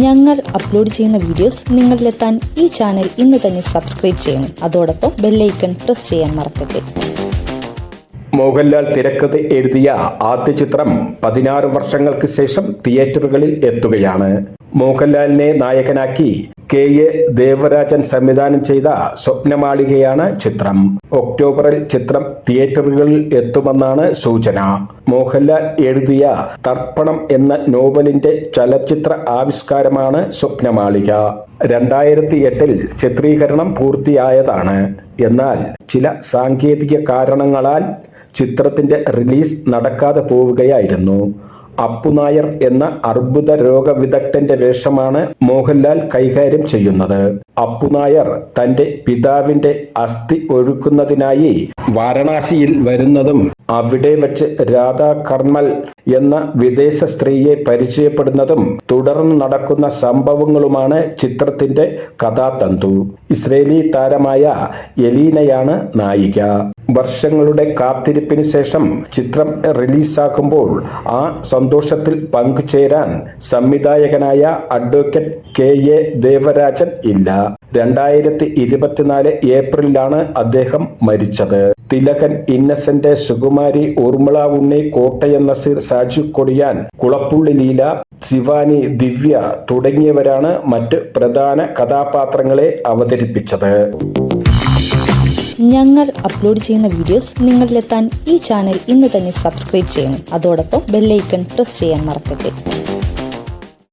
ഞങ്ങൾ അപ്ലോഡ് ചെയ്യുന്ന വീഡിയോസ് നിങ്ങളിലെത്താൻ ഈ ചാനൽ ഇന്ന് തന്നെ സബ്സ്ക്രൈബ് ചെയ്യണം. അതോടൊപ്പം ബെല്ലൈക്കൺ പ്രസ് ചെയ്യാൻ മറക്കരുത്. മോഹൻലാൽ തിരക്കഥ എഴുതിയ ആദ്യ ചിത്രം 16 വർഷങ്ങൾക്ക് ശേഷം തിയേറ്ററുകളിൽ എത്തുകയാണ്. മോഹൻലാലിനെ നായകനാക്കി കെ.എ. ദേവരാജൻ സംവിധാനം ചെയ്ത സ്വപ്നമാളികയാണ് ചിത്രം. ഒക്ടോബറിൽ ചിത്രം തിയേറ്ററുകളിൽ എത്തുമെന്നാണ് സൂചന. മോഹൻലാൽ എഴുതിയ തർപ്പണം എന്ന നോവലിന്റെ ചലച്ചിത്ര ആവിഷ്കാരമാണ് സ്വപ്നമാളിക. 2008 ചിത്രീകരണം പൂർത്തിയായതാണ്. എന്നാൽ ചില സാങ്കേതിക കാരണങ്ങളാൽ ചിത്രത്തിന്റെ റിലീസ് നടക്കാതെ പോവുകയായിരുന്നു. അപ്പു നായർ എന്ന അർബുദ രോഗ വിദഗ്ധന്റെ വേഷമാണ് മോഹൻലാൽ കൈകാര്യം ചെയ്യുന്നത്. അപ്പു നായർ തന്റെ പിതാവിന്റെ അസ്ഥി ഒഴുക്കുന്നതിനായി വാരണാസിയിൽ വരുന്നതും അവിടെ വെച്ച് രാധാ കർമൽ എന്ന വിദേശ സ്ത്രീയെ പരിചയപ്പെടുന്നതും തുടർന്ന് നടക്കുന്ന സംഭവങ്ങളുമാണ് ചിത്രത്തിന്റെ കഥാതന്തു. ഇസ്രേലി താരമായ എലീനയാണ് നായിക. വർഷങ്ങളുടെ കാത്തിരിപ്പിന് ശേഷം ചിത്രം റിലീസാക്കുമ്പോൾ ആ സന്തോഷത്തിൽ പങ്കുചേരാൻ സംവിധായകനായ അഡ്വക്കേറ്റ് കെ.എ. ദേവരാജൻ ഇല്ല. 2024 ഏപ്രിലാണ് അദ്ദേഹം മരിച്ചത്. തിലകൻ, ഇന്നസെന്റ്, സുകുമാരി, ഊർമിള ഉണ്ണി, കോട്ടയം നസീർ, സാജു കൊടിയാൻ, കുളപ്പുള്ളി ലീല, ശിവാനി, ദിവ്യ തുടങ്ങിയവരാണ് മറ്റ് പ്രധാന കഥാപാത്രങ്ങളെ അവതരിപ്പിച്ചത്. ഞങ്ങൾ അപ്ലോഡ് ചെയ്യുന്ന വീഡിയോസ് നിങ്ങളിലെത്താൻ ഈ ചാനൽ ഇന്ന് തന്നെ സബ്സ്ക്രൈബ് ചെയ്യണം. അതോടൊപ്പം ബെല്ലൈക്കൺ പ്രസ് ചെയ്യാൻ മറക്കരുത്.